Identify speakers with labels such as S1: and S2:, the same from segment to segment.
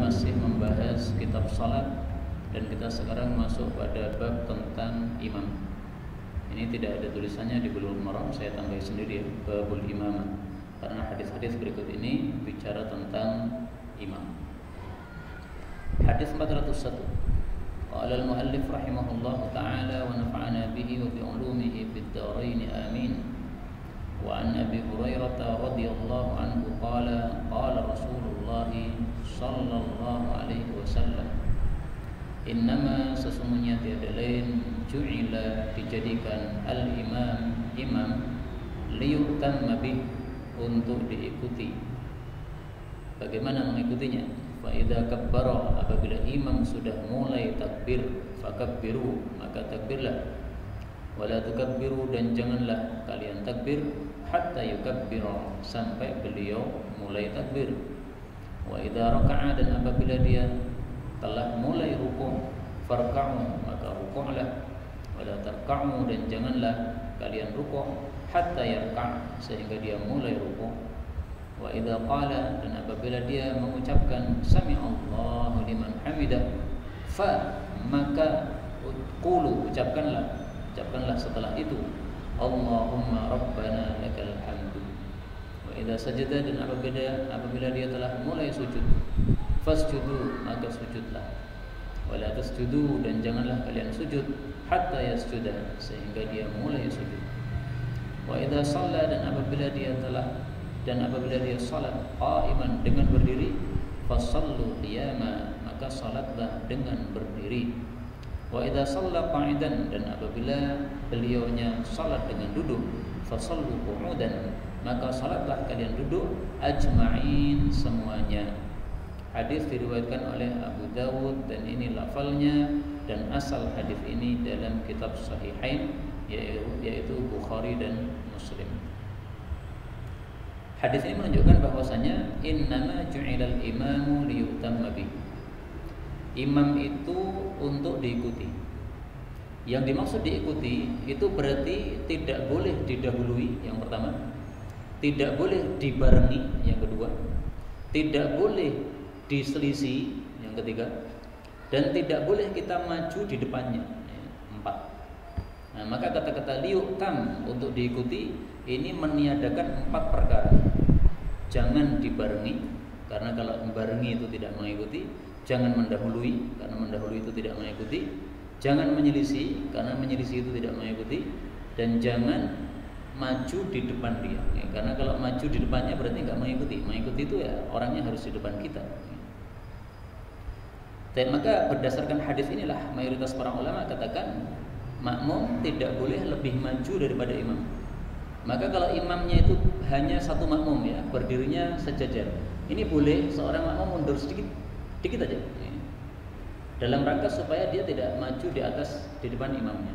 S1: masih membahas kitab salat dan kita sekarang masuk pada bab tentang imam. Ini tidak ada tulisannya di Bulughul Maram, saya tambah sendiri ya, babul imamah. Karena hadis-hadis berikut ini bicara tentang imam. Hadis 401. Qala al-muallif rahimahullahu ta'ala wa nafa'ana bihi wa bi 'ulumihi fid dharain amin. Wa an Abi Hurairah radhiyallahu anhu qala Rasulullah sallallahu alaihi wasallam, innama sesungguhnya tiada lain ju'ila dijadikan imam liyutamma bih untuk diikuti. Bagaimana mengikutinya? Fa idza kabbara, apabila imam sudah mulai takbir, fakabbiru, maka takbirlah. Wala tukabbiru, dan janganlah kalian takbir hatta yukabbira, sampai beliau mulai takbir. Wa idza raka'a, dan apabila dia telah mulai rukuk, farka'u, maka rukuklah. Wala tarka'u, dan janganlah kalian rukuk hatta yarka', sehingga dia mulai rukuk. Wa idza qala, dan apabila dia mengucapkan sami'allahu liman hamidah, fa, maka qulu, ucapkanlah setelah itu Allahumma rabbana lakal hamdu. Wa idza sajada, dan apabila dia telah mulai sujud, fasjudu, maka sujudlah. Wala tasjudu, dan janganlah kalian sujud hatta yasjuda, sehingga dia mulai sujud. Wa idza shalla, dan apabila dia salat qa'iman, dengan berdiri, fasallu qiyama, maka salatlah dengan berdiri. Wa idza shalla qa'idan, dan apabila beliaunya salat dengan duduk, fasallu qu'udan, maka salatlah kalian duduk, ajma'in, semuanya. Hadis diriwayatkan oleh Abu Dawud, dan ini lafalnya dan asal hadis ini dalam kitab Sahihain, yaitu Bukhari dan Muslim. Hadis ini menunjukkan bahwasanya innama ju'ilal imamu liyutamma bih. Imam itu untuk diikuti. Yang dimaksud diikuti itu berarti tidak boleh didahului, yang pertama. Tidak boleh dibarengi, yang kedua. Tidak boleh diselisih, yang ketiga. Dan tidak boleh kita maju di depannya, 4. Nah, maka kata-kata liyutam, untuk diikuti, ini meniadakan 4 perkara. Jangan dibarengi, karena kalau membarengi itu tidak mengikuti. Jangan mendahului, karena mendahului itu tidak mengikuti. Jangan menyelisih, karena menyelisih itu tidak mengikuti. Dan jangan maju di depan dia, karena kalau maju di depannya berarti nggak mengikuti. Mengikuti itu ya orangnya harus di depan kita. Dan maka berdasarkan hadis inilah mayoritas para ulama katakan makmum tidak boleh lebih maju daripada imam. Maka kalau imamnya itu hanya satu makmum, ya, berdirinya sejajar, ini boleh seorang makmum mundur sedikit aja, dalam rangka supaya dia tidak maju di depan imamnya.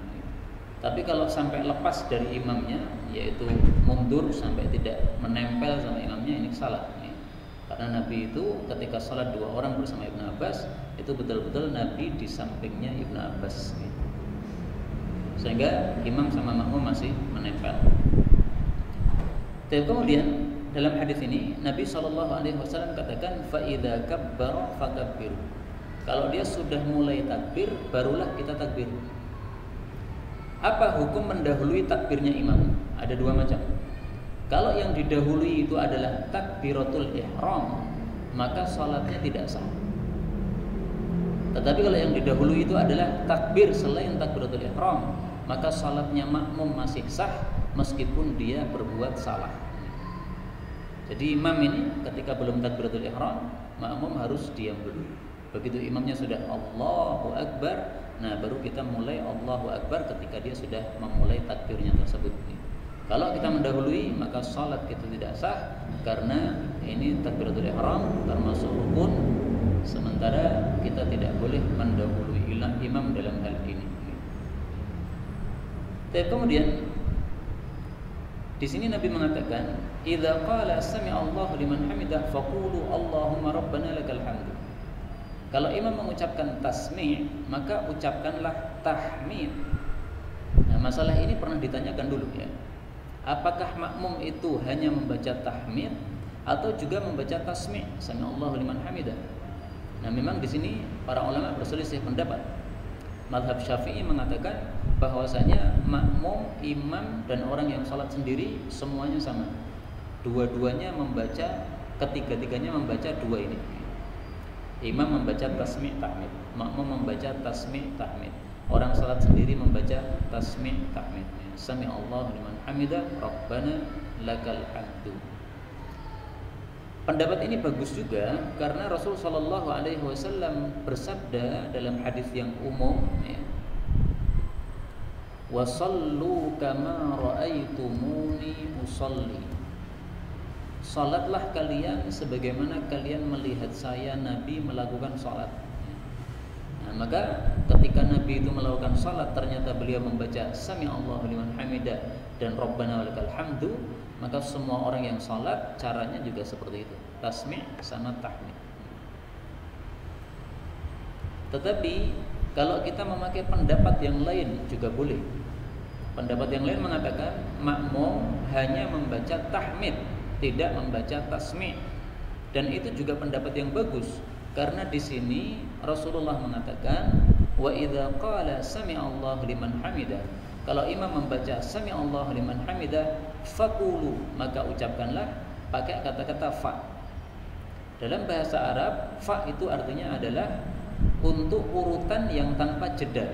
S1: Tapi kalau sampai lepas dari imamnya, yaitu mundur sampai tidak menempel sama imamnya, ini salah. Karena Nabi itu ketika salat 2 orang bersama Ibnu Abbas, itu betul-betul Nabi di sampingnya Ibnu Abbas, sehingga imam sama makmum masih menempel. Dan kemudian dalam hadis ini Nabi SAW katakan, fa idza kabbara fakabbiru. Kalau dia sudah mulai takbir, barulah kita takbir. Apa hukum mendahului takbirnya imam? Ada 2 macam. Kalau yang didahului itu adalah takbiratul ihram, maka salatnya tidak sah. Tetapi kalau yang didahului itu adalah takbir selain takbiratul ihram, maka salatnya makmum masih sah meskipun dia berbuat salah. Jadi imam ini ketika belum takbiratul ihram, makmum harus diam dulu. Begitu imamnya sudah Allahu Akbar, nah baru kita mulai Allahu Akbar ketika dia sudah memulai takbirnya tersebut. Kalau kita mendahului, maka salat kita tidak sah, karena ini takbiratul ihram termasuk rukun, sementara kita tidak boleh mendahului imam dalam hal ini. Dan kemudian di sini Nabi mengatakan, idza qala sami'allahu liman hamidah faqulu Allahumma rabbana lakal hamdu. Kalau imam mengucapkan tasmi', maka ucapkanlah tahmid. Nah, masalah ini pernah ditanyakan dulu, ya. Apakah makmum itu hanya membaca tahmid atau juga membaca tasmi', sami'allahu liman hamidah? Nah, memang di sini para ulama berselisih pendapat. Mazhab Syafi'i mengatakan bahwasanya makmum, imam dan orang yang salat sendiri semuanya sama. Dua-duanya membaca, ketiga-tiganya membaca dua ini. Imam membaca tasmi' tahmid, makmum membaca tasmi' tahmid. Orang salat sendiri membaca tasmi' tahmid. Sami Allahu liman hamidah, Rabbana lakal hamdu. Pendapat ini bagus juga karena Rasul sallallahu alaihi wasallam bersabda dalam hadis yang umum, ya, wa sallu kama raaitumuni usalli. Salatlah kalian sebagaimana kalian melihat saya Nabi melakukan salat. Nah, maka ketika Nabi itu melakukan salat ternyata beliau membaca Sami Allahu liman hamidah dan Rabbana walakal hamdu, maka semua orang yang salat caranya juga seperti itu, tasmi' sama tahmid. Tetapi kalau kita memakai pendapat yang lain juga boleh. Pendapat yang lain mengatakan makmum hanya membaca tahmid, tidak membaca tasmi'. Dan itu juga pendapat yang bagus karena di sini Rasulullah mengatakan wa idza qala sami Allahu liman hamidah, kalau imam membaca sami Allahu liman hamidah faqulu, maka ucapkanlah pakai kata-kata fa. Dalam bahasa Arab fa itu artinya adalah untuk urutan yang tanpa jeda.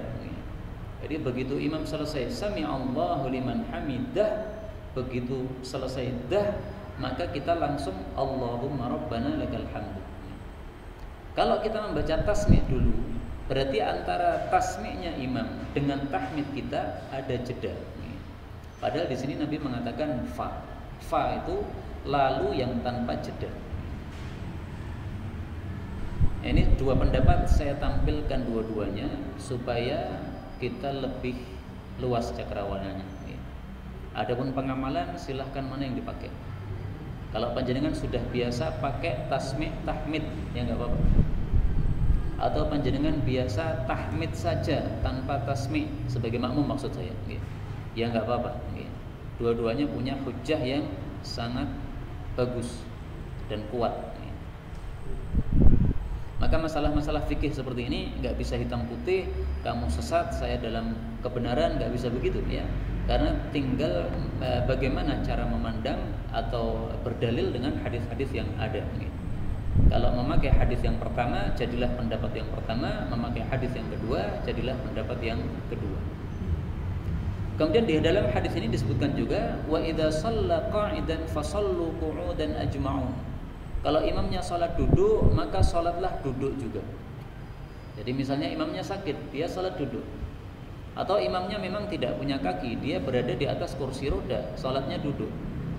S1: Jadi begitu imam selesai sami Allahu liman hamidah, begitu selesai dah, maka kita langsung Allahumma rabbana lakal hamdu. Kalau kita membaca tasmi' dulu, berarti antara tasmi'-nya imam dengan tahmid kita ada jeda. Padahal di sini Nabi mengatakan fa. Fa itu lalu yang tanpa jeda. Ini dua pendapat saya tampilkan dua-duanya supaya kita lebih luas cakrawarnanya. Adapun pengamalan silahkan mana yang dipakai. Kalau panjenengan sudah biasa pakai tasmi' tahmid, ya nggak apa-apa. Atau panjenengan biasa tahmid saja tanpa tasmi' sebagai makmum maksud saya, ya nggak apa-apa. Dua-duanya punya hujjah yang sangat bagus dan kuat. Maka masalah-masalah fikih seperti ini nggak bisa hitam putih, kamu sesat, saya dalam kebenaran, nggak bisa begitu, ya. Karena tinggal bagaimana cara memandang atau berdalil dengan hadis-hadis yang ada. Kalau memakai hadis yang pertama, jadilah pendapat yang pertama. Memakai hadis yang kedua, jadilah pendapat yang kedua. Kemudian di dalam hadis ini disebutkan juga wa idza shalla qa'idan fasallu qu'udan ajma'un. Kalau imamnya salat duduk, maka salatlah duduk juga. Jadi misalnya imamnya sakit, dia salat duduk. Atau imamnya memang tidak punya kaki, dia berada di atas kursi roda, salatnya duduk.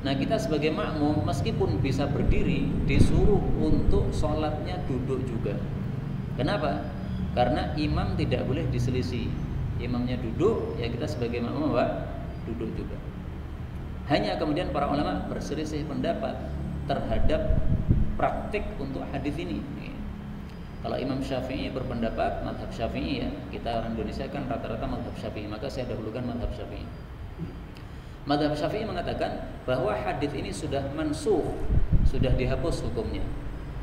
S1: Nah, kita sebagai makmum meskipun bisa berdiri, disuruh untuk salatnya duduk juga. Kenapa? Karena imam tidak boleh diselisih. Imamnya duduk, ya kita sebagai makmum duduk juga. Hanya kemudian para ulama berselisih pendapat terhadap praktik untuk hadis ini. Kalau Imam Syafi'i berpendapat mazhab Syafi'i, ya, kita orang Indonesia kan rata-rata mazhab Syafi'i, maka saya dahulukan mazhab Syafi'i. Mazhab Syafi'i mengatakan bahwa hadis ini sudah mansukh, sudah dihapus hukumnya.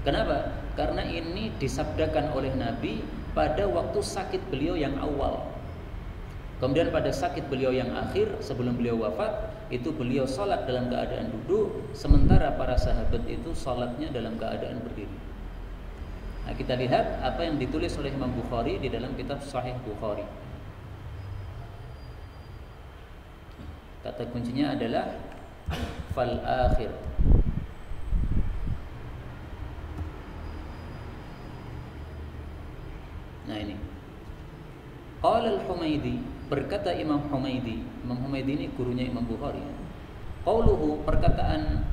S1: Kenapa? Karena ini disabdakan oleh Nabi pada waktu sakit beliau yang awal. Kemudian pada sakit beliau yang akhir sebelum beliau wafat, itu beliau salat dalam keadaan duduk, sementara para sahabat itu salatnya dalam keadaan berdiri. Nah, kita lihat apa yang ditulis oleh Imam Bukhari di dalam kitab Sahih Bukhari. Kata kuncinya adalah fal akhir. Nah ini. Qala al-Humaidi, berkata Imam Humaidi. Imam Humaidi ini gurunya Imam Bukhari. Qauluhu, perkataan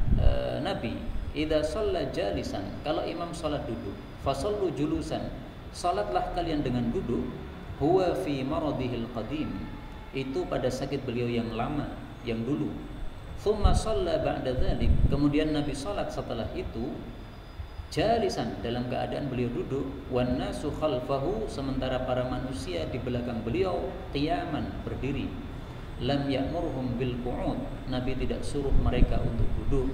S1: Nabi, idza shalla jalisan, kalau imam salat duduk, fasallu julusan, salatlah kalian dengan duduk, huwa fi maradihil qadim, itu pada sakit beliau yang lama, yang dulu. Thumma shalla ba'da dzalik, kemudian Nabi salat setelah itu jalisan, dalam keadaan beliau duduk, wan nasu khalfahu, sementara para manusia di belakang beliau qiyaman, berdiri. Lam ya'murhum bil qu'ud, Nabi tidak suruh mereka untuk duduk.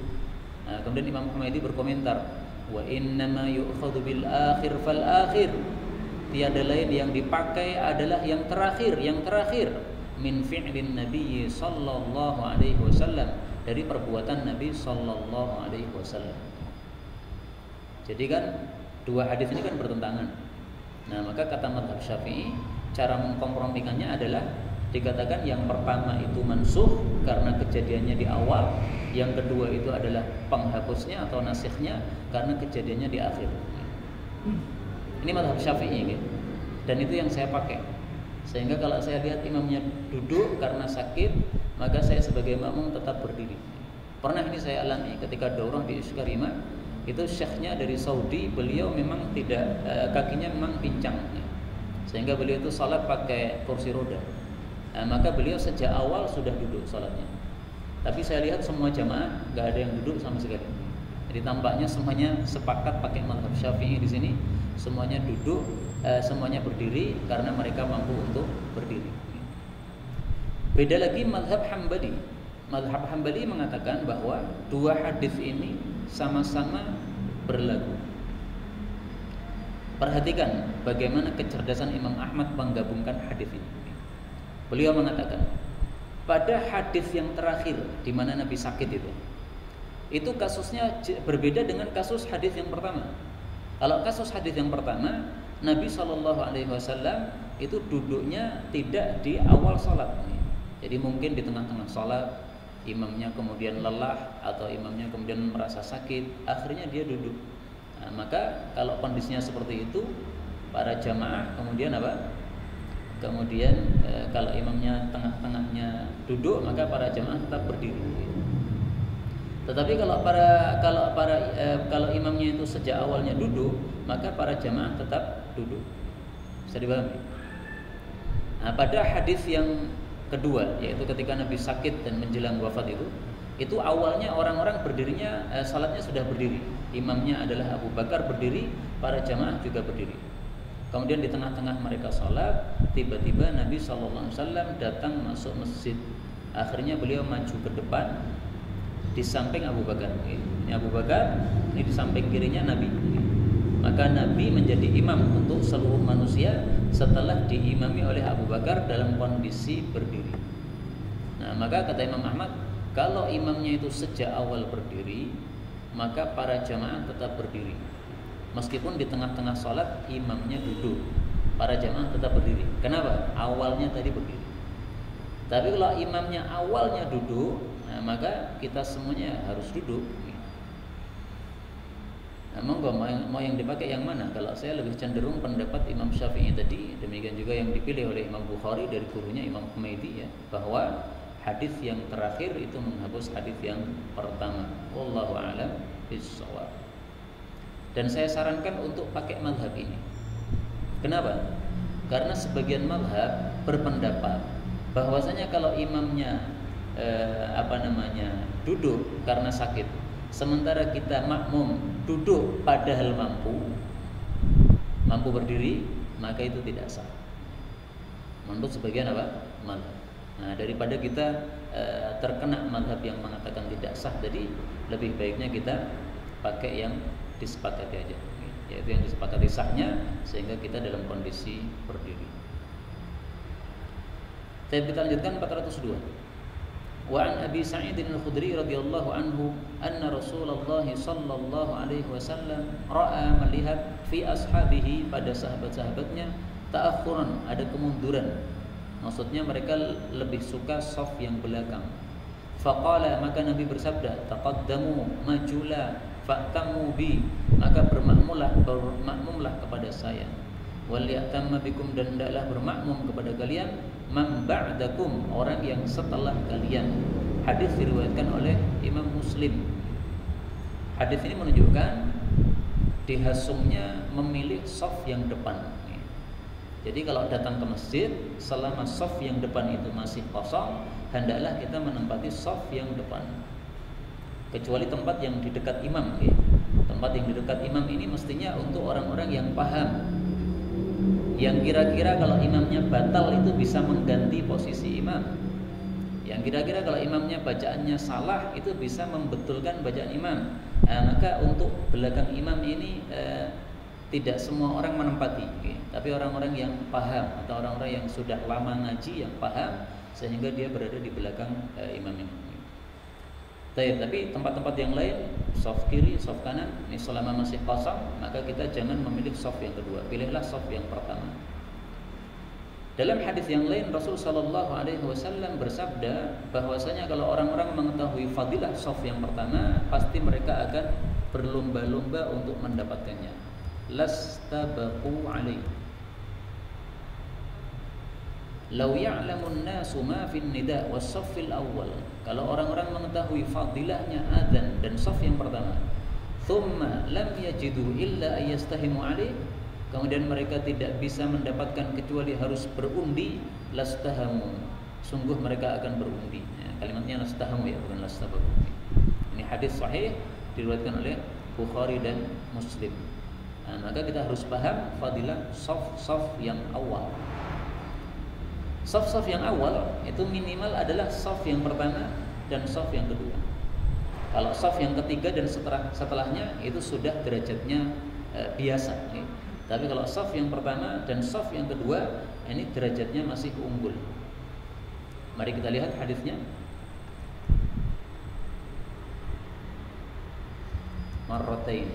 S1: Nah, kemudian Imam Humaidi berkomentar, Wa innama yu'khadhu bil akhir fal akhir. Tiada lain yang dipakai adalah yang terakhir, min fi'lin Nabi sallallahu alaihi wasallam, dari perbuatan Nabi sallallahu alaihi wasallam. Jadi kan dua hadis ini kan bertentangan. Nah, maka kata mazhab Syafi'i, cara mengkompromikannya adalah dikatakan yang pertama itu mansukh karena kejadiannya di awal, yang kedua itu adalah penghapusnya atau nasikhnya karena kejadiannya di akhir. Ini mazhab Syafi'i gitu. Dan itu yang saya pakai. Sehingga kalau saya lihat imamnya duduk karena sakit, maka saya sebagai makmum tetap berdiri. Pernah ini saya alami ketika daurah di Iskarima, itu syekhnya dari Saudi, beliau memang tidak kakinya memang pincang, sehingga beliau itu salat pakai kursi roda. Maka beliau sejak awal sudah duduk salatnya. Tapi saya lihat semua jamaah nggak ada yang duduk sama sekali. Jadi tampaknya semuanya sepakat pakai mazhab Syafi'i di sini, semuanya duduk, semuanya berdiri karena mereka mampu untuk berdiri. Beda lagi mazhab Hambali. Mazhab Hambali mengatakan bahwa dua hadis ini sama-sama berlaku. Perhatikan bagaimana kecerdasan Imam Ahmad menggabungkan hadis ini. Beliau mengatakan, pada hadis yang terakhir di mana Nabi sakit itu kasusnya berbeda dengan kasus hadis yang pertama. Kalau kasus hadis yang pertama, Nabi SAW itu duduknya tidak di awal salat. Jadi mungkin di tengah-tengah salat imamnya kemudian lelah atau imamnya kemudian merasa sakit, akhirnya dia duduk. Nah, maka kalau kondisinya seperti itu, para jamaah kemudian apa? Kemudian kalau imamnya tengah-tengahnya duduk, maka para jamaah tetap berdiri. Tetapi kalau imamnya itu sejak awalnya duduk, maka para jamaah tetap duduk. Bisa dipahami? Nah, pada hadis yang kedua, yaitu ketika Nabi sakit dan menjelang wafat itu awalnya orang-orang berdirinya, salatnya sudah berdiri. Imamnya adalah Abu Bakar berdiri, para jamaah juga berdiri. Kemudian di tengah-tengah mereka salat, tiba-tiba Nabi SAW datang masuk masjid. Akhirnya beliau maju ke depan, di samping Abu Bakar. Ini Abu Bakar, ini di samping kirinya Nabi. Maka Nabi menjadi imam untuk seluruh manusia setelah diimami oleh Abu Bakar dalam kondisi berdiri. Nah, maka kata Imam Ahmad, kalau imamnya itu sejak awal berdiri, maka para jamaah tetap berdiri. Meskipun di tengah-tengah sholat imamnya duduk, para jamaah tetap berdiri. Kenapa? Awalnya tadi berdiri. Tapi kalau imamnya awalnya duduk, nah, maka kita semuanya harus duduk. Nah, mau yang dipakai yang mana? Kalau saya lebih cenderung pendapat Imam Syafi'i tadi, demikian juga yang dipilih oleh Imam Bukhari dari gurunya Imam Humaydi, ya, bahwa hadis yang terakhir itu menghapus hadis yang pertama. Wallahu a'lam bishawab. Dan saya sarankan untuk pakai mazhab ini. Kenapa? Karena sebagian mazhab berpendapat bahwasanya kalau imamnya duduk karena sakit, sementara kita makmum duduk padahal mampu berdiri, maka itu tidak sah. Menurut sebagian mazhab. Nah, daripada kita terkena mazhab yang mengatakan tidak sah, jadi lebih baiknya kita pakai yang disepakati aja, yaitu yang disepakati sahnya, sehingga kita dalam kondisi berdiri. Kita lanjutkan 402. Wa an Abi Sa'id al-Khudri radhiyallahu anhu anna Rasulullah sallallahu alaihi wasallam ra'a melihat fi ashabihi, pada sahabat-sahabatnya, ta'akhuran, ada kemunduran. Maksudnya mereka lebih suka shaf yang belakang. Faqala, maka Nabi bersabda, taqaddamu, majulah, fa'tamu bi, maka bermakmumlah kepada saya. Wal ya'tamma bikum, dan hendaklah bermakmum kepada kalian man ba'dakum, orang yang setelah kalian. Hadis diriwayatkan oleh Imam Muslim. Hadis ini menunjukkan dihasungnya memilih shaf yang depan. Jadi kalau datang ke masjid, selama shaf yang depan itu masih kosong, hendaklah kita menempati shaf yang depan. Kecuali tempat yang di dekat imam, ya. Tempat yang di dekat imam ini mestinya untuk orang-orang yang paham, yang kira-kira kalau imamnya batal itu bisa mengganti posisi imam, yang kira-kira kalau imamnya bacaannya salah itu bisa membetulkan bacaan imam. Maka untuk belakang imam ini tidak semua orang menempati, tapi orang-orang yang paham atau orang-orang yang sudah lama ngaji yang paham sehingga dia berada di belakang imam ini. Tapi tempat-tempat yang lain, saf kiri, saf kanan, ini selama masih kosong, maka kita jangan memilih saf yang kedua, pilihlah saf yang pertama. Dalam hadis yang lain Rasul sallallahu alaihi wasallam bersabda bahwasanya kalau orang-orang mengetahui fadilah saf yang pertama, pasti mereka akan berlomba-lomba untuk mendapatkannya. Lastabaqu alaihi. Lau ya'lamun nasu ma fin nida was saffil awwal. Kalau orang-orang mengetahui fadilahnya adzan dan saf yang pertama, thumma lam yajidu illa ayastahimu alaihi, kemudian mereka tidak bisa mendapatkan kecuali harus berundi, lastahamu, sungguh mereka akan berundi. Kalimatnya lastahamu ya, bukan lastabaku. Ini hadis sahih diriwayatkan oleh Bukhari dan Muslim. Maka kita harus paham fadilah saf yang awal. Saf yang awal itu minimal adalah saf yang pertama dan saf yang kedua. Kalau saf yang ketiga dan setelahnya itu sudah derajatnya biasa. Tapi kalau saf yang pertama dan saf yang kedua ini derajatnya masih unggul. Mari kita lihat hadisnya. Marratain.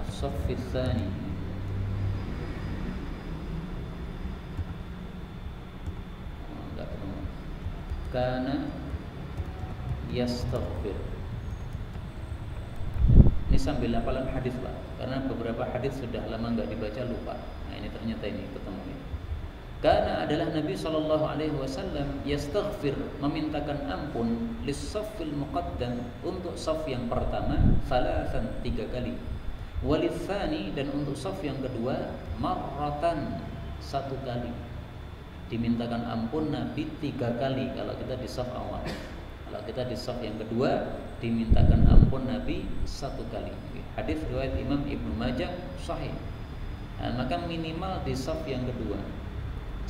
S1: As-saff ats-tsani. Kana yastaghfir. Ini sambil hafalan hadis Pak, karena beberapa hadis sudah lama enggak dibaca lupa. Nah ini ternyata ini ketemu ya. Kana adalah Nabi sallallahu alaihi wasallam yastaghfir, memintakan ampun lis-saffil muqaddam, untuk saf yang pertama salasan 3 kali. Walitsani, dan untuk saf yang kedua marratan 1 kali. Dimintakan ampun Nabi 3 kali kalau kita di saf awal. Kalau kita di saf yang kedua dimintakan ampun Nabi 1 kali. Hadis riwayat Imam Ibnu Majah sahih. Maka minimal di saf yang kedua.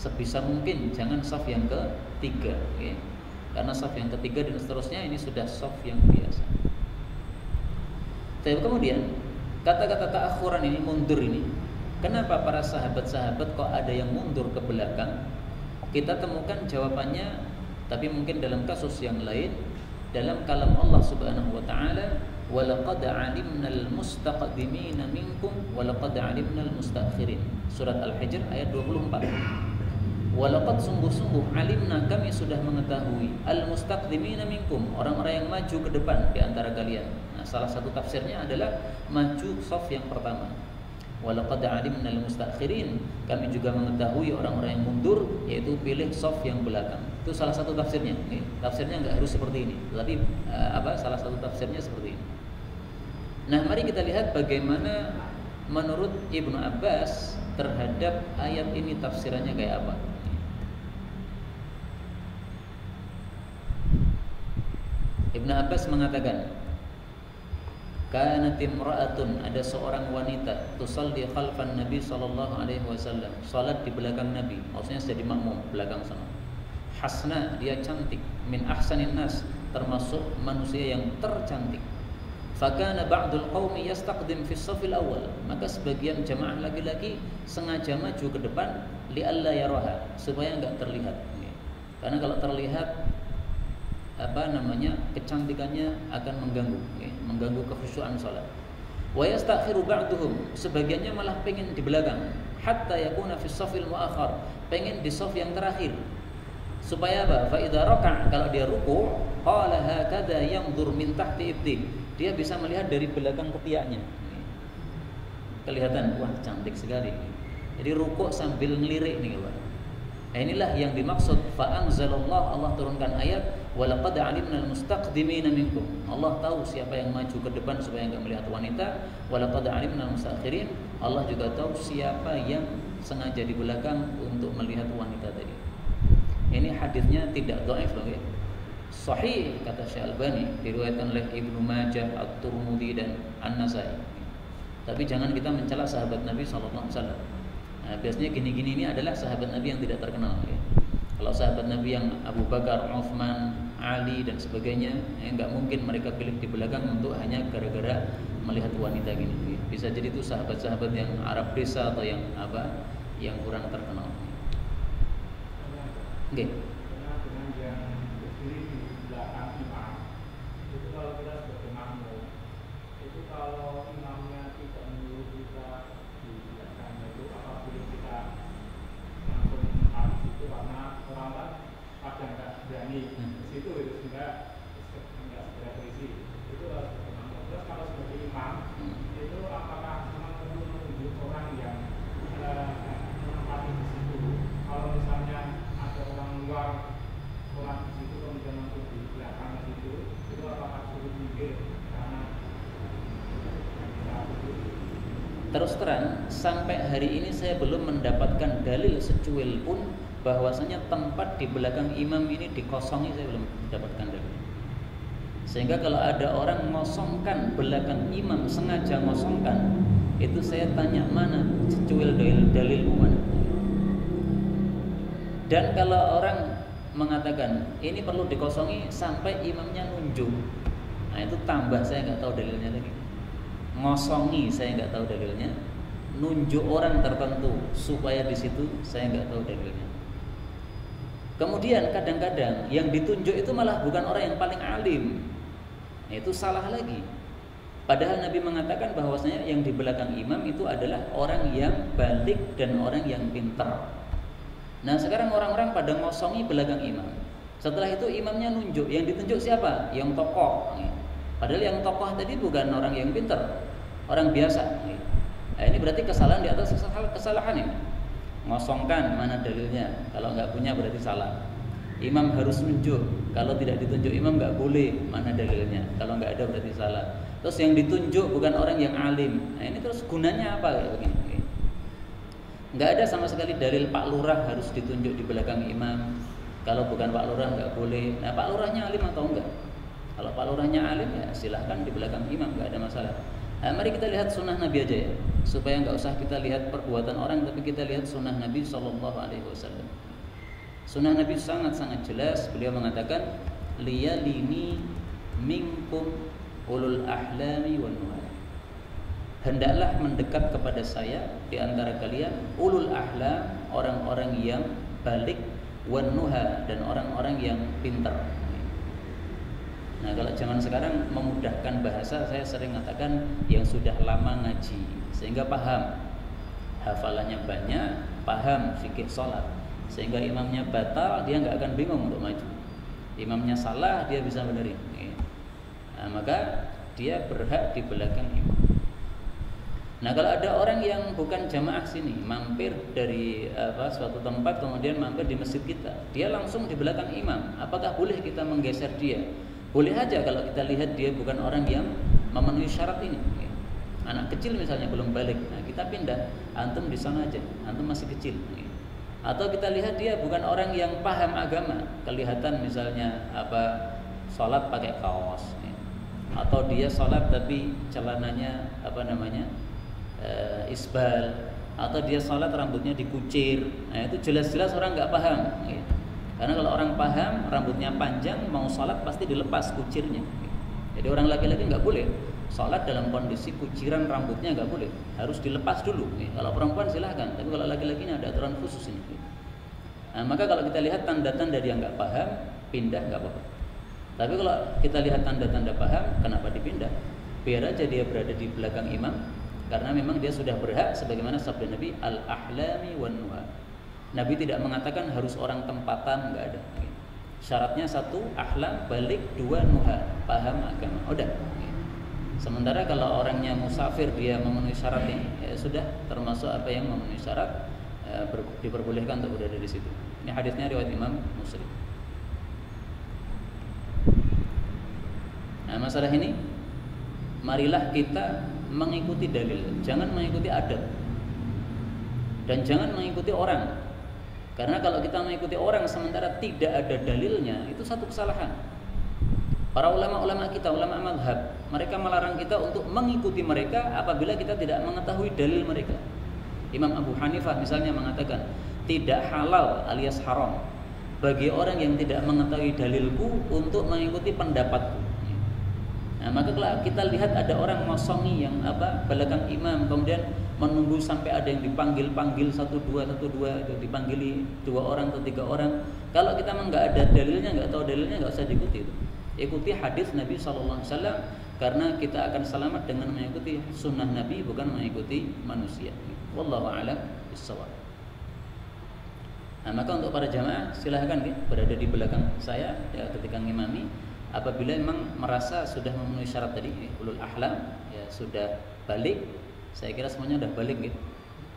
S1: Sebisa mungkin jangan saf yang ketiga, ya. Karena saf yang ketiga dan seterusnya ini sudah saf yang biasa. Tapi kemudian kata-kata ta'akhuran ini, mundur ini, kenapa para sahabat-sahabat kok ada yang mundur ke belakang? Kita temukan jawabannya, tapi mungkin dalam kasus yang lain, dalam kalam Allah Subhanahu wa taala, walaqad 'alimnal mustaqdimina minkum walaqad 'alimnal mustaakhirin. Surat Al-Hijr ayat 24. Walaqad, sungguh-sungguh, alimna, kami sudah mengetahui, al-mustaqdimina minkum, orang-orang yang maju ke depan di antara kalian. Nah, salah satu tafsirnya adalah maju saf yang pertama. Walaqad alimnal mustaakhirin, kami juga mengetahui orang-orang yang mundur, yaitu pilih saf yang belakang. Itu salah satu tafsirnya. Tafsirnya enggak harus seperti ini, tapi salah satu tafsirnya seperti ini. Nah, mari kita lihat bagaimana menurut Ibnu Abbas terhadap ayat ini, tafsirannya kayak apa. Ibnu Abbas mengatakan, kanat imra'atun, ada seorang wanita, tusalli khalfan Nabi sallallahu alaihi wasallam, salat di belakang Nabi, maksudnya jadi makmum belakang sana. Hasna, dia cantik, min ahsanin nas, termasuk manusia yang tercantik. Fakana ba'dul qaumi yastaqdim fi shafil awal, maka sebagian jamaah laki-laki sengaja maju ke depan li'alla yaraha, supaya enggak terlihat. Karena kalau terlihat kecantikannya akan mengganggu kekhusyuan salat. Wa yastakhiru ba'duhum, sebagiannya malah pengen di belakang, hatta yakuna fi shafil muakhar, pengen di shaf yang terakhir. Supaya apa? Fa idza raka'a, kalau dia ruku', qala hakadha yanzur min tahti ibti, dia bisa melihat dari belakang ketiaknya. Kelihatan, wah cantik sekali. Jadi ruku' sambil ngelirik nih, Pak. Inilah yang dimaksud fa anzalallah, Allah turunkan ayat walaqad alimnal mustaqdimina minkum. Allah tahu siapa yang maju ke depan supaya enggak melihat wanita. Walaqad alimnal mustaakhirin, Allah juga tahu siapa yang sengaja di belakang untuk melihat wanita tadi. Ini hadisnya tidak dhaif loh ya. Sahih kata Syekh Albani, diriwayatkan oleh Ibnu Majah, At-Tirmidzi dan An-Nasai. Tapi jangan kita mencela sahabat Nabi sallallahu alaihi wasallam. Nah, biasanya gini-gini ini adalah sahabat Nabi yang tidak terkenal ya. Kalau sahabat Nabi yang Abu Bakar, Uthman, Ali dan sebagainya, nggak mungkin mereka pilih di belakang untuk hanya gara-gara melihat wanita gini. Ya. Bisa jadi itu sahabat-sahabat yang Arab desa atau yang apa, yang kurang terkenal. Oke. Terus terang, sampai hari ini saya belum mendapatkan dalil secuil pun bahwasanya tempat di belakang imam ini dikosongi, saya belum mendapatkan dalil. Sehingga kalau ada orang mengosongkan belakang imam, sengaja mengosongkan, itu saya tanya mana secuil dalil mana. Dan kalau orang mengatakan ini perlu dikosongi sampai imamnya nunjuk, nah itu tambah, saya nggak tahu dalilnya lagi. Ngosongi saya nggak tahu dalilnya, nunjuk orang tertentu supaya di situ saya nggak tahu dalilnya. Kemudian kadang-kadang yang ditunjuk itu malah bukan orang yang paling alim, itu salah lagi. Padahal Nabi mengatakan bahwasanya yang di belakang imam itu adalah orang yang balik dan orang yang pintar. Nah sekarang orang-orang pada ngosongi belakang imam. Setelah itu imamnya nunjuk, yang ditunjuk siapa? Yang tokoh. Padahal yang tokoh tadi bukan orang yang pintar, orang biasa. Nah, ini berarti kesalahan di atas kesalahan ini. Ngosongkan, mana dalilnya? Kalau nggak punya berarti salah. Imam harus nunjuk, kalau tidak ditunjuk imam nggak boleh, mana dalilnya? Kalau nggak ada berarti salah. Terus yang ditunjuk bukan orang yang alim. Nah ini terus gunanya apa kayak begini? Nggak ada sama sekali dalil Pak Lurah harus ditunjuk di belakang imam. Kalau bukan Pak Lurah nggak boleh. Nah Pak Lurahnya alim atau enggak? Kalau Pak Lurahnya alim ya silahkan di belakang imam, nggak ada masalah. Nah, mari kita lihat sunnah Nabi aja ya, supaya nggak usah kita lihat perbuatan orang, tapi kita lihat sunnah Nabi SAW. Sunnah Nabi sangat-sangat jelas. Beliau mengatakan, liyalini minkum ulul ahlami wan nuha. Hendaklah mendekat kepada saya di antara kalian ulul ahlam, orang-orang yang balik, wan nuha, dan orang-orang yang pintar. Nah kalau zaman sekarang memudahkan bahasa, saya sering mengatakan yang sudah lama ngaji sehingga paham, hafalannya banyak, paham fikih sholat, sehingga imamnya batal dia nggak akan bingung untuk maju. Imamnya salah dia bisa benerin. Nah, maka dia berhak di belakang imam. Nah kalau ada orang yang bukan jamaah sini, mampir dari suatu tempat kemudian mampir di masjid kita, dia langsung di belakang imam, apakah boleh kita menggeser dia? Boleh aja kalau kita lihat dia bukan orang yang memenuhi syarat ini. Anak kecil misalnya belum balik, nah kita pindah, antum di sana aja, antum masih kecil. Atau kita lihat dia bukan orang yang paham agama, kelihatan misalnya sholat pakai kaos, atau dia sholat tapi celananya isbal, atau dia sholat rambutnya dikucir. Nah itu jelas-jelas orang nggak paham. Karena kalau orang paham, rambutnya panjang, mau sholat pasti dilepas kucirnya. Jadi orang laki-laki nggak boleh sholat dalam kondisi kuciran rambutnya, nggak boleh, harus dilepas dulu. Kalau perempuan silahkan, tapi kalau laki-lakinya ada aturan khusus ini. Nah, maka kalau kita lihat tanda-tanda dia nggak paham, pindah nggak apa-apa. Tapi kalau kita lihat tanda-tanda paham, kenapa dipindah? Biar aja dia berada di belakang imam, karena memang dia sudah berhak, sebagaimana sabda Nabi, al-ahlami wan nuha. Nabi tidak mengatakan harus orang tempatan, enggak ada. Syaratnya satu, ahlam, balik, dua, nuha, paham agama. Udah. Sementara kalau orangnya musafir, dia memenuhi syarat ini, ya sudah termasuk apa yang memenuhi syarat, diperbolehkan untuk berada di situ. Ini hadisnya riwayat Imam Muslim. Nah masalah ini, marilah kita mengikuti dalil, jangan mengikuti adat, dan jangan mengikuti orang. Karena kalau kita mengikuti orang sementara tidak ada dalilnya, itu satu kesalahan. Para ulama-ulama kita, ulama mazhab, mereka melarang kita untuk mengikuti mereka apabila kita tidak mengetahui dalil mereka. Imam Abu Hanifah misalnya mengatakan tidak halal alias haram bagi orang yang tidak mengetahui dalilku untuk mengikuti pendapatku. Nah, maka kalau kita lihat ada orang mosongi yang belakang imam, kemudian menunggu sampai ada yang dipanggil satu dua dipanggili 2 orang atau 3 orang. Kalau kita memang nggak ada dalilnya, nggak tahu dalilnya, nggak usah diikuti itu. Ikuti hadis Nabi SAW, karena kita akan selamat dengan mengikuti sunnah Nabi, bukan mengikuti manusia. Wallahu a'lam bishawab. Nah, maka untuk para jamaah silahkan berada di belakang saya ya, ketika ngimami. Apabila memang merasa sudah memenuhi syarat tadi, ulul ahlam, ya sudah balik, saya kira semuanya sudah balik gitu.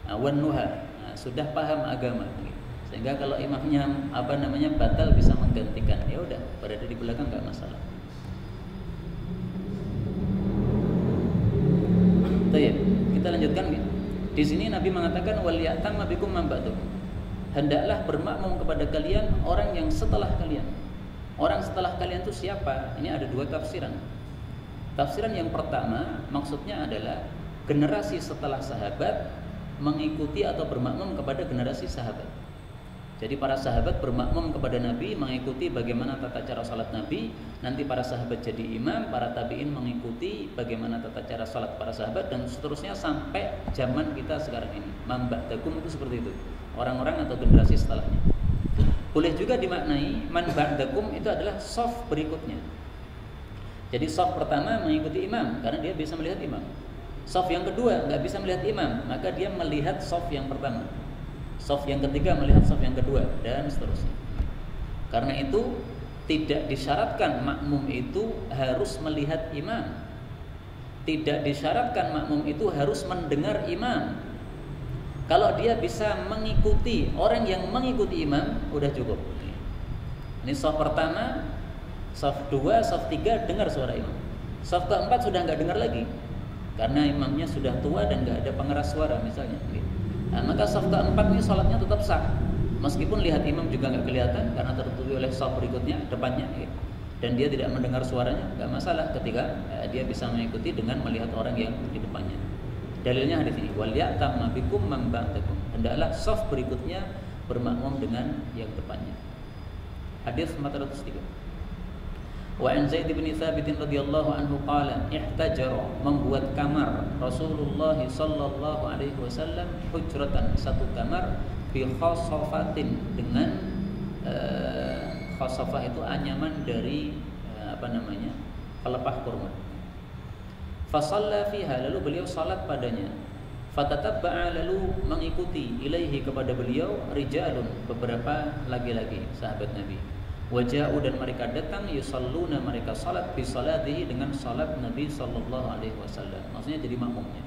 S1: Wan nuha, sudah paham agama gitu. Sehingga kalau imamnya batal bisa menggantikan, ya udah berada di belakang enggak masalah. Baik, kita lanjutkan gitu. Di sini Nabi mengatakan wal ya'tamma bikum man ba'du. Hendaklah bermakmum kepada kalian orang yang setelah kalian. Orang setelah kalian itu siapa? Ini ada 2 tafsiran. Tafsiran yang pertama maksudnya adalah generasi setelah sahabat mengikuti atau bermakmum kepada generasi sahabat. Jadi para sahabat bermakmum kepada Nabi, mengikuti bagaimana tata cara salat Nabi. Nanti para sahabat jadi imam, para tabi'in mengikuti bagaimana tata cara salat para sahabat, dan seterusnya sampai zaman kita sekarang ini. Man ba'dakum itu seperti itu, orang-orang atau generasi setelahnya. Boleh juga dimaknai man ba'dakum itu adalah shaf berikutnya. Jadi shaf pertama mengikuti imam karena dia bisa melihat imam. Shaf yang kedua nggak bisa melihat imam, maka dia melihat shaf yang pertama. Shaf yang ketiga melihat shaf yang kedua, dan seterusnya. Karena itu tidak disyaratkan makmum itu harus melihat imam. Tidak disyaratkan makmum itu harus mendengar imam. Kalau dia bisa mengikuti orang yang mengikuti imam, udah cukup. Ini shaf pertama, shaf 2, shaf 3 dengar suara imam. Shaf keempat sudah nggak dengar lagi, karena imamnya sudah tua dan nggak ada pengeras suara misalnya. Nah, maka shaf keempat ini sholatnya tetap sah, meskipun lihat imam juga nggak kelihatan karena tertutupi oleh shaf berikutnya, depannya. Dan dia tidak mendengar suaranya, nggak masalah ketika dia bisa mengikuti dengan melihat orang yang di depannya. Dalilnya hadis ini, wal ya'tamma bikum man ba'dakum. Hendaklah shaf berikutnya bermakmum dengan yang depannya. Hadis 403. Wa an Zaid bin Thabit radhiyallahu anhu qala ihtajara, membuat kamar Rasulullah sallallahu alaihi wasallam hujratan, satu kamar, bi khasafatin, dengan khasafah itu anyaman dari pelepah kurma. Fasalla fiha, lalu beliau salat padanya. Fatatabba'a, lalu mengikuti ilaihi, kepada beliau, rijalun, beberapa laki-laki sahabat Nabi. Waja'u, dan mereka datang, yusalluna, mereka salat, bisalatihi, dengan salat Nabi sallallahu alaihi wasallam. Maksudnya jadi makmumnya.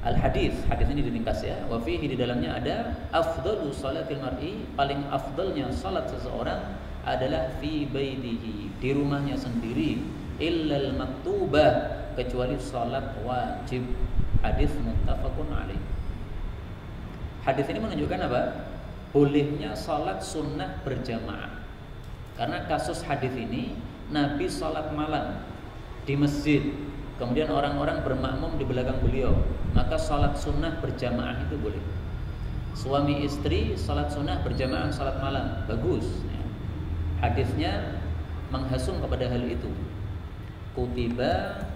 S1: Hadis ini diringkas ya. Wa fihi, di dalamnya ada afdalu salatil mar'i, paling afdalnya salat seseorang adalah fi baitihi, di rumahnya sendiri, illal maktubah, kecuali salat wajib. Hadis muttafaqun alaih. Hadis ini menunjukkan apa? Bolehnya salat sunnah berjamaah. Karena kasus hadis ini, Nabi salat malam di masjid, kemudian orang-orang bermakmum di belakang beliau, maka salat sunnah berjamaah itu boleh. Suami istri salat sunnah berjamaah salat malam, bagus. Hadisnya menghasung kepada hal itu. Kutiba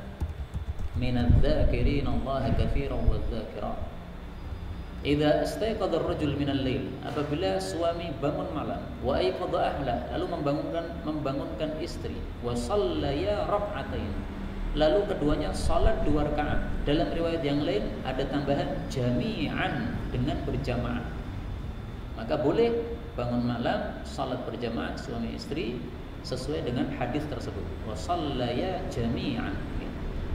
S1: minadz-dzakirin Allah katsiran wadz-dzakirat. Idza istayqadha ar-rajul minal lail, apabila suami bangun malam, wa ayqadha ahlah, lalu membangunkan istri, wa shallaya rak'atain, lalu keduanya salat 2 rakaat. Dalam riwayat yang lain ada tambahan jami'an, dengan berjamaah. Maka boleh bangun malam salat berjamaah suami istri sesuai dengan hadis tersebut. Wa shallaya jami'an.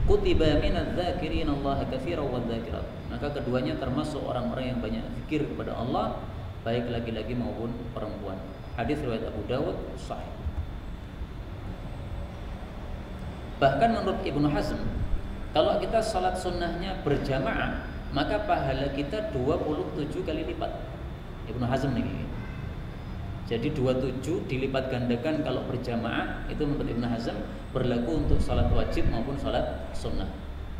S1: Kutiba minadz-dzakirin Allah katsiran wadz-dzakirat. Maka keduanya termasuk orang-orang yang banyak zikir kepada Allah, baik laki-laki maupun perempuan. Hadis riwayat Abu Dawud sahih. Bahkan menurut Ibnu Hazm, kalau kita salat sunnahnya berjamaah, maka pahala kita 27 kali lipat. Ibnu Hazm nih. Jadi 27 dilipat gandakan kalau berjamaah, itu menurut Ibnu Hazm berlaku untuk salat wajib maupun salat sunnah.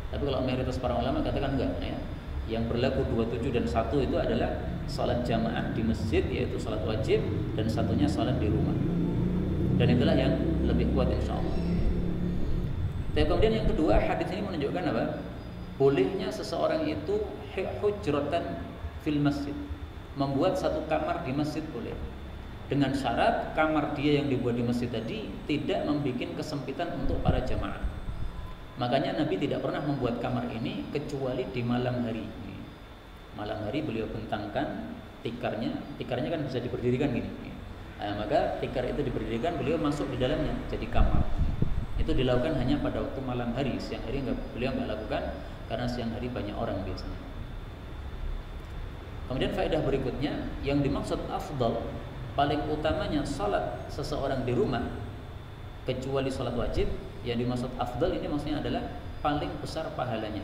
S1: Tapi kalau mayoritas para ulama katakan enggak ya. Yang berlaku 27 dan 1 itu adalah salat jamaah di masjid, yaitu salat wajib, dan satunya salat di rumah. Dan itulah yang lebih kuat insyaallah. Dan kemudian yang kedua, hadis ini menunjukkan apa? Bolehnya seseorang itu hujratan fil masjid, membuat satu kamar di masjid boleh, dengan syarat kamar dia yang dibuat di masjid tadi tidak membuat kesempitan untuk para jamaah. Makanya Nabi tidak pernah membuat kamar ini kecuali di malam hari. Malam hari beliau bentangkan tikarnya kan bisa diberdirikan gini. Nah, maka tikar itu diberdirikan, beliau masuk di dalamnya jadi kamar. Itu dilakukan hanya pada waktu malam hari. Siang hari beliau nggak lakukan karena siang hari banyak orang biasanya. Kemudian faedah berikutnya, yang dimaksud afdal, paling utamanya salat seseorang di rumah kecuali salat wajib. Yang dimaksud afdal ini maksudnya adalah paling besar pahalanya.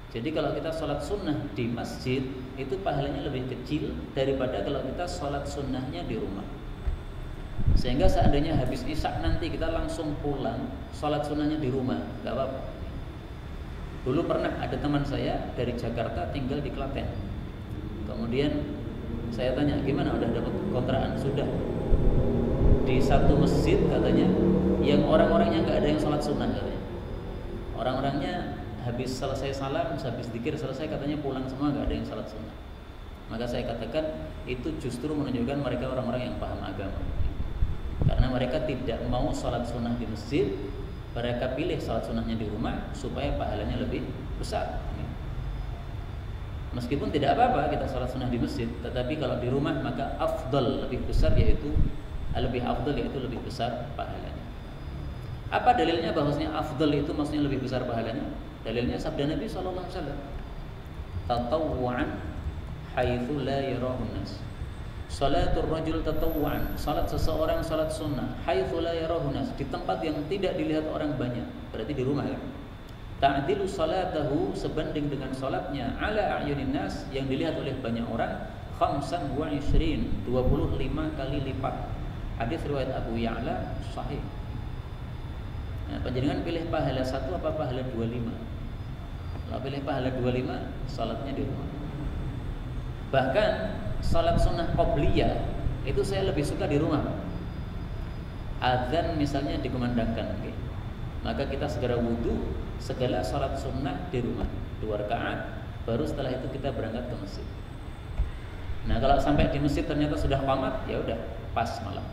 S1: Jadi kalau kita salat sunnah di masjid itu pahalanya lebih kecil daripada kalau kita salat sunnahnya di rumah. Sehingga seandainya habis isya nanti kita langsung pulang salat sunnahnya di rumah, nggak apa-apa. Dulu pernah ada teman saya dari Jakarta tinggal di Klaten. Kemudian saya tanya, gimana udah dapat kontrakan? Sudah. Di satu masjid katanya, yang orang-orangnya nggak ada yang sholat sunnah katanya. Orang-orangnya habis selesai salam, habis zikir selesai katanya pulang semua, nggak ada yang sholat sunnah. Maka saya katakan itu justru menunjukkan mereka orang-orang yang paham agama. Karena mereka tidak mau sholat sunnah di masjid, mereka pilih sholat sunnahnya di rumah supaya pahalanya lebih besar. Meskipun tidak apa-apa kita sholat sunnah di masjid, tetapi kalau di rumah maka afdal, lebih besar, yaitu lebih afdal, yaitu lebih besar pahalanya. Apa dalilnya bahwasanya afdal itu maksudnya lebih besar pahalanya? Dalilnya sabda Nabi SAW, tatawwu'an haitsu la yarahun nas. Salatul rajul tatawwu'an, salat seseorang salat sunnah, haitsu la yarahun nas, di tempat yang tidak dilihat orang banyak, berarti di rumah kan. Ta'dilu salatahu, sebanding dengan salatnya, ala a'yunin nas, yang dilihat oleh banyak orang, 25 kali lipat. Hadis riwayat Abu Ya'la sahih. Nah, panjenengan pilih pahala 1 apa pahala 25? Kalau pilih pahala 25, salatnya di rumah. Bahkan salat sunnah qabliyah itu saya lebih suka di rumah. Azan misalnya dikumandangkan, okay, maka kita segera wudu, segala salat sunnah di rumah 2 rakaat, baru setelah itu kita berangkat ke masjid. Nah, kalau sampai di masjid ternyata sudah qamat, ya udah pas malam.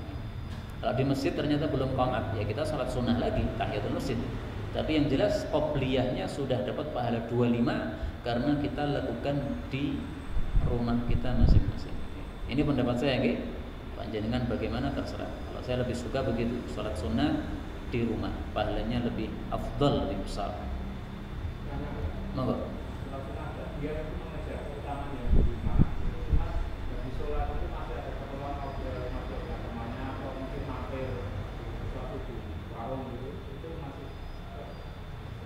S1: Kalau di masjid ternyata belum qamat, ya kita salat sunnah lagi, tahiyatul masjid. Tapi yang jelas qobliyahnya sudah dapat pahala 25 karena kita lakukan di rumah kita masing-masing. Ini pendapat saya, nggih. Panjenengan bagaimana terserah. Kalau saya lebih suka begitu, salat sunnah di rumah, pahalanya lebih afdal, lebih besar. Monggo.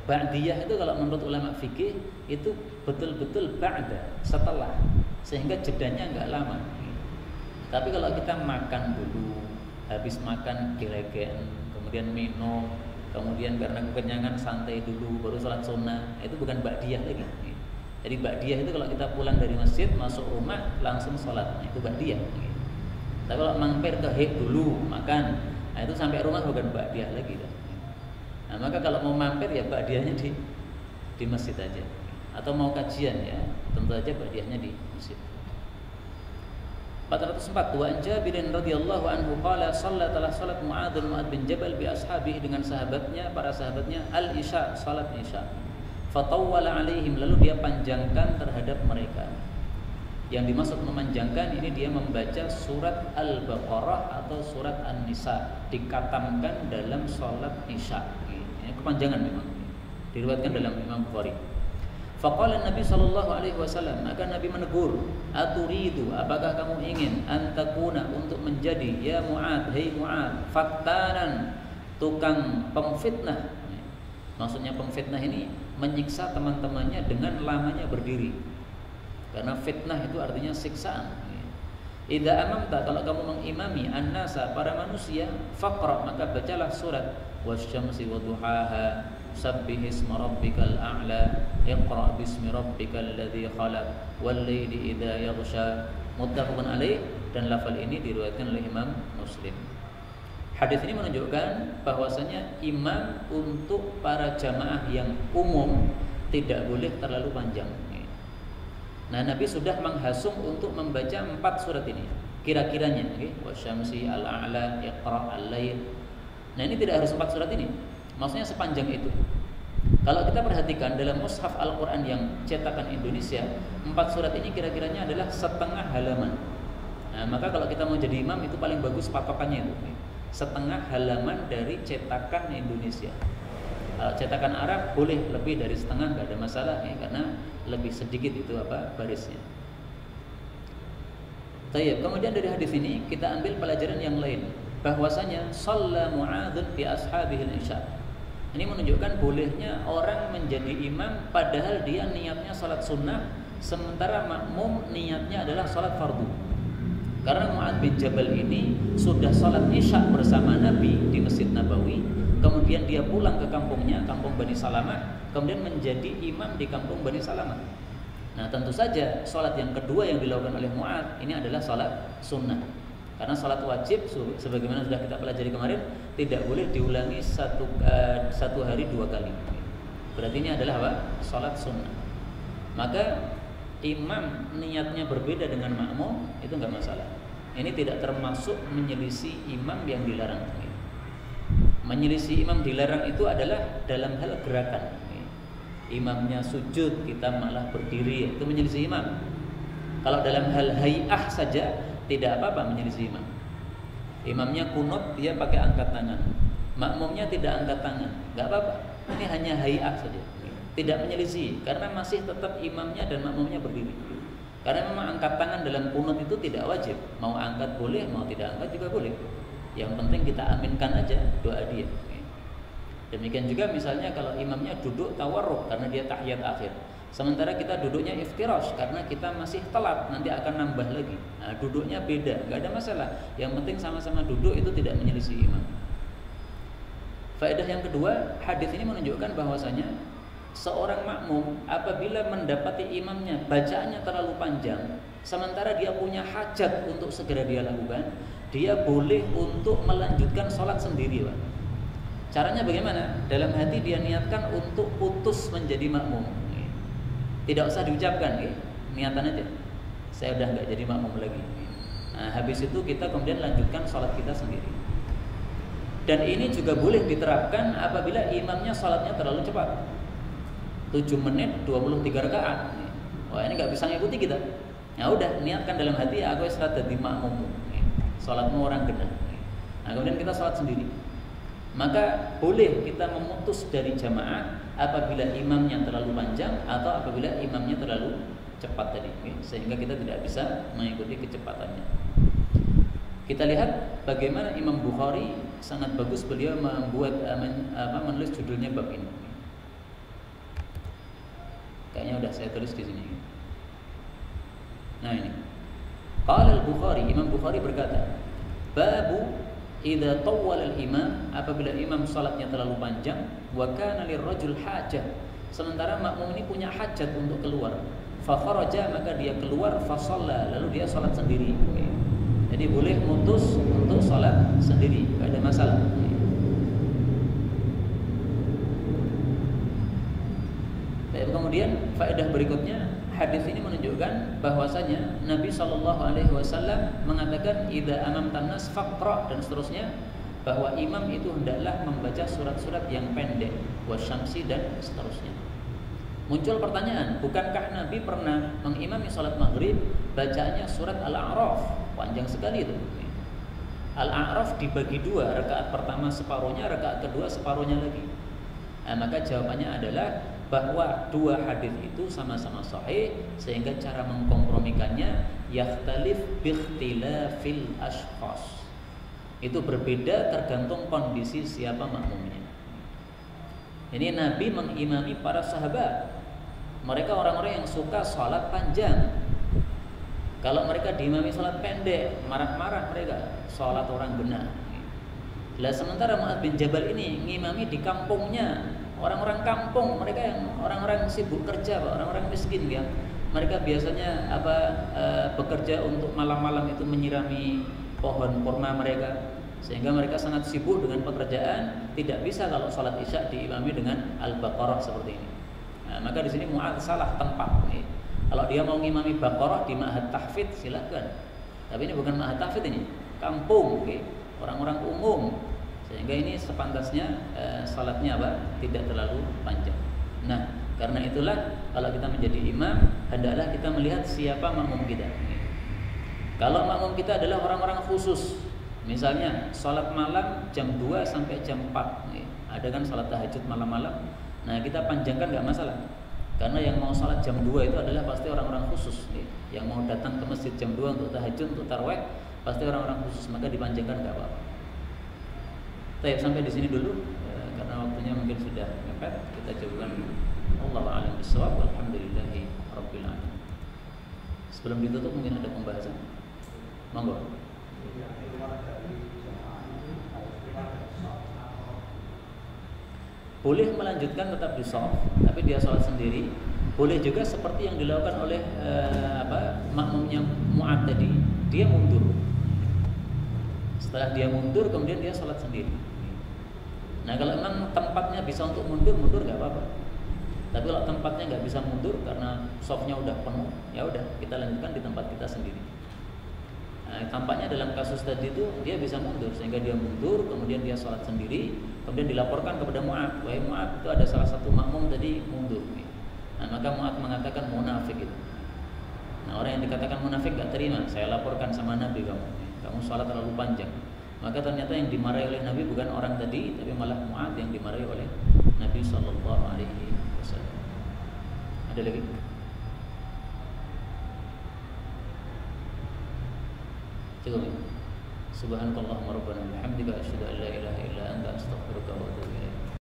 S1: Ba'diyah itu kalau menurut ulama fikih itu betul-betul ba'da, setelah, sehingga jedanya enggak lama. Tapi kalau kita makan dulu, habis makan diregen, kemudian minum, kemudian karena kekenyangan santai dulu, baru sholat sunnah, itu bukan ba'diyah lagi. Jadi ba'diyah itu kalau kita pulang dari masjid, masuk rumah, langsung sholat, itu ba'diyah. Tapi kalau mampir ke dulu, makan, nah itu sampai rumah bukan ba'diyah lagi. Nah, maka kalau mau mampir ya ba'diyahnya di masjid aja. Atau mau kajian ya, tentu aja ba'diyahnya di masjid. 404, wa an Jabirin radhiyallahu anhu qala shallatalah salat Mu'adz bin Jabal bi ashabihi, dengan sahabatnya, para sahabatnya, al-isya, salat isya. Fatawwala alaihim, lalu dia panjangkan terhadap mereka. Yang dimaksud memanjangkan ini dia membaca surat Al-Baqarah atau surat An-Nisa, dikatamkan dalam salat isya. Ini kepanjangan memang. Diriwayatkan dalam Imam Bukhari. Faqala Nabi sallallahu alaihi wasallam, maka Nabi menegur, aturidu, apakah kamu ingin antakuna, untuk menjadi, ya Mu'adz, hei Mu'adz, fattanan, tukang pemfitnah. Maksudnya pemfitnah ini menyiksa teman-temannya dengan lamanya berdiri. Karena fitnah itu artinya siksaan. Idza amamta, kalau kamu mengimami an-nasa, para manusia, faqra, maka bacalah surat wasyamsi wadduhaha, sabbihisma rabbikal a'la, iqra bismi rabbikal ladzi khalaq, wal laili idza yaghsha. Muttafaqun alaih, dan lafal ini diriwayatkan oleh Imam Muslim. Hadis ini menunjukkan bahwasanya imam untuk para jamaah yang umum tidak boleh terlalu panjang. Nah, Nabi sudah menghasung untuk membaca 4 surat ini. Kira-kiranya, wasyamsi, al-a'la, iqra, al-lail. Nah, ini tidak harus 4 surat ini. Maksudnya sepanjang itu. Kalau kita perhatikan dalam mushaf Al-Quran yang cetakan Indonesia, 4 surat ini kira-kiranya adalah setengah halaman. Nah, maka kalau kita mau jadi imam itu paling bagus patokannya itu setengah halaman dari cetakan Indonesia. Cetakan Arab boleh lebih dari setengah, nggak ada masalah ya, karena lebih sedikit itu barisnya. Tayyib. Kemudian dari hadis ini kita ambil pelajaran yang lain, bahwasanya shalla Mu'adzun fi ashabihil isya. Ini menunjukkan bolehnya orang menjadi imam padahal dia niatnya salat sunnah, sementara makmum niatnya adalah salat fardu. Karena Mu'adz bin Jabal ini sudah salat isya bersama Nabi di Masjid Nabawi, kemudian dia pulang ke kampungnya, kampung Bani Salamah, kemudian menjadi imam di kampung Bani Salamah. Nah, tentu saja salat yang kedua yang dilakukan oleh Mu'adz ini adalah salat sunnah. Karena salat wajib sebagaimana sudah kita pelajari kemarin tidak boleh diulangi satu hari 2 kali. Berarti ini adalah apa? Salat sunnah. Maka imam niatnya berbeda dengan makmum itu enggak masalah. Ini tidak termasuk menyelisih imam yang dilarang. Menyelisih imam dilarang itu adalah dalam hal gerakan. Imamnya sujud, kita malah berdiri, itu menyelisih imam. Kalau dalam hal hay'ah saja tidak apa-apa menyelisih imam. Imamnya kunut, dia pakai angkat tangan. Makmumnya tidak angkat tangan, enggak apa-apa. Ini hanya hay'ah saja. Tidak menyelisih, karena masih tetap imamnya dan makmumnya berdiri. Karena memang angkat tangan dalam kunut itu tidak wajib. Mau angkat boleh, mau tidak angkat juga boleh. Yang penting kita aminkan aja doa dia. Demikian juga misalnya kalau imamnya duduk tawarruk karena dia tahiyat akhir, sementara kita duduknya iftirash karena kita masih telat, nanti akan nambah lagi. Nah, duduknya beda, nggak ada masalah. Yang penting sama-sama duduk itu tidak menyelisih imam. Faedah yang kedua, hadis ini menunjukkan bahwasanya seorang makmum apabila mendapati imamnya bacaannya terlalu panjang, sementara dia punya hajat untuk segera dia lakukan, dia boleh untuk melanjutkan sholat sendiri, Pak. Caranya bagaimana? Dalam hati dia niatkan untuk putus menjadi makmum. Tidak usah diucapkan, niatan aja. Saya udah nggak jadi makmum lagi. Nah, habis itu kita kemudian lanjutkan sholat kita sendiri. Dan ini juga boleh diterapkan apabila imamnya sholatnya terlalu cepat. 7 menit 23 rakaat. Wah, ini nggak bisa ngikuti kita. Ya udah, niatkan dalam hati aku salat dadi makmum. Salatmu orang genah. Nah, kemudian kita salat sendiri. Maka boleh kita memutus dari jamaah apabila imamnya terlalu panjang atau apabila imamnya terlalu cepat tadi, sehingga kita tidak bisa mengikuti kecepatannya. Kita lihat bagaimana Imam Bukhari sangat bagus beliau membuat menulis judulnya bab ini. Kayaknya udah saya tulis di sini. Nah ini. Qala al-Bukhari, Imam Bukhari berkata, babu idza tawwala al-imam, apabila imam salatnya terlalu panjang, wa kana lirrajul hajah, sementara makmum ini punya hajat untuk keluar, fa kharaja, maka dia keluar, fa shalla, lalu dia salat sendiri. Jadi boleh mutus untuk salat sendiri, tidak ada masalah. Kemudian faedah berikutnya, hadis ini menunjukkan bahwasanya Nabi SAW mengatakan idza amamtan nas faqra, dan seterusnya, bahwa imam itu hendaklah membaca surat-surat yang pendek, wasyamsi dan seterusnya. Muncul pertanyaan, bukankah Nabi pernah mengimami salat maghrib bacaannya surat Al-A'raf? Panjang sekali itu. Al-A'raf dibagi 2, rakaat pertama separuhnya, rakaat kedua separuhnya lagi. Nah, maka jawabannya adalah bahwa 2 hadis itu sama-sama sahih, sehingga cara mengkompromikannya yakhtalif biikhtilafil ashkhas. Itu berbeda tergantung kondisi siapa makmumnya. Ini Nabi mengimami para sahabat. Mereka orang-orang yang suka salat panjang. Kalau mereka diimami salat pendek, marah-marah mereka, salat orang benar. Lah sementara Mu'adz bin Jabal ini ngimami di kampungnya, Orang-orang kampung, mereka yang orang-orang sibuk kerja, Pak, orang-orang miskin ya. Mereka biasanya bekerja untuk malam-malam itu menyirami pohon kurma mereka, sehingga mereka sangat sibuk dengan pekerjaan, tidak bisa kalau sholat isya diimami dengan Al-Baqarah seperti ini. Nah, maka di sini Mu'adz salah tempat nih. Kalau dia mau ngimami Baqarah di Ma'had Tahfidz silakan. Tapi ini bukan Ma'had Tahfidz, ini kampung, orang-orang umum. Sehingga ini sepantasnya salatnya tidak terlalu panjang. Nah, karena itulah kalau kita menjadi imam, hendaklah kita melihat siapa makmum kita. Kalau makmum kita adalah orang-orang khusus, misalnya salat malam jam 2 sampai jam 4, ada kan salat tahajud malam-malam. Nah, kita panjangkan nggak masalah. Karena yang mau salat jam 2 itu adalah pasti orang-orang khusus, yang mau datang ke masjid jam 2 untuk tahajud, untuk tarawih, pasti orang-orang khusus, maka dipanjangkan nggak apa-apa. Baik, sampai di sini dulu karena waktunya mungkin sudah mepet. Kita jawabkan Allahu a'lam bishawab. Walhamdulillahi rabbil alamin. Sebelum ditutup mungkin ada pembahasan. Monggo. Boleh melanjutkan tetap di shaf, tapi dia sholat sendiri. Boleh juga seperti yang dilakukan oleh makmumnya Mu'adz tadi, dia mundur. Setelah dia mundur, kemudian dia sholat sendiri. Nah, kalau memang tempatnya bisa untuk mundur nggak apa-apa. Tapi kalau tempatnya nggak bisa mundur karena shafnya udah penuh, ya udah kita lanjutkan di tempat kita sendiri. Nah, tampaknya dalam kasus tadi itu dia bisa mundur, sehingga dia mundur, kemudian dia sholat sendiri, kemudian dilaporkan kepada Mu'adz, wahai Mu'adz, itu ada salah satu makmum tadi mundur. Nah, maka Mu'adz mengatakan munafik itu. Nah, orang yang dikatakan munafik nggak terima, saya laporkan sama Nabi kamu sholat terlalu panjang. Maka ternyata yang dimarahi oleh Nabi bukan orang tadi, tapi malah Mu'adz yang dimarahi oleh Nabi Sallallahu Alaihi Wasallam. Ada lagi? Cukup. Subhanakallahumma rabbana wa bihamdika asyhadu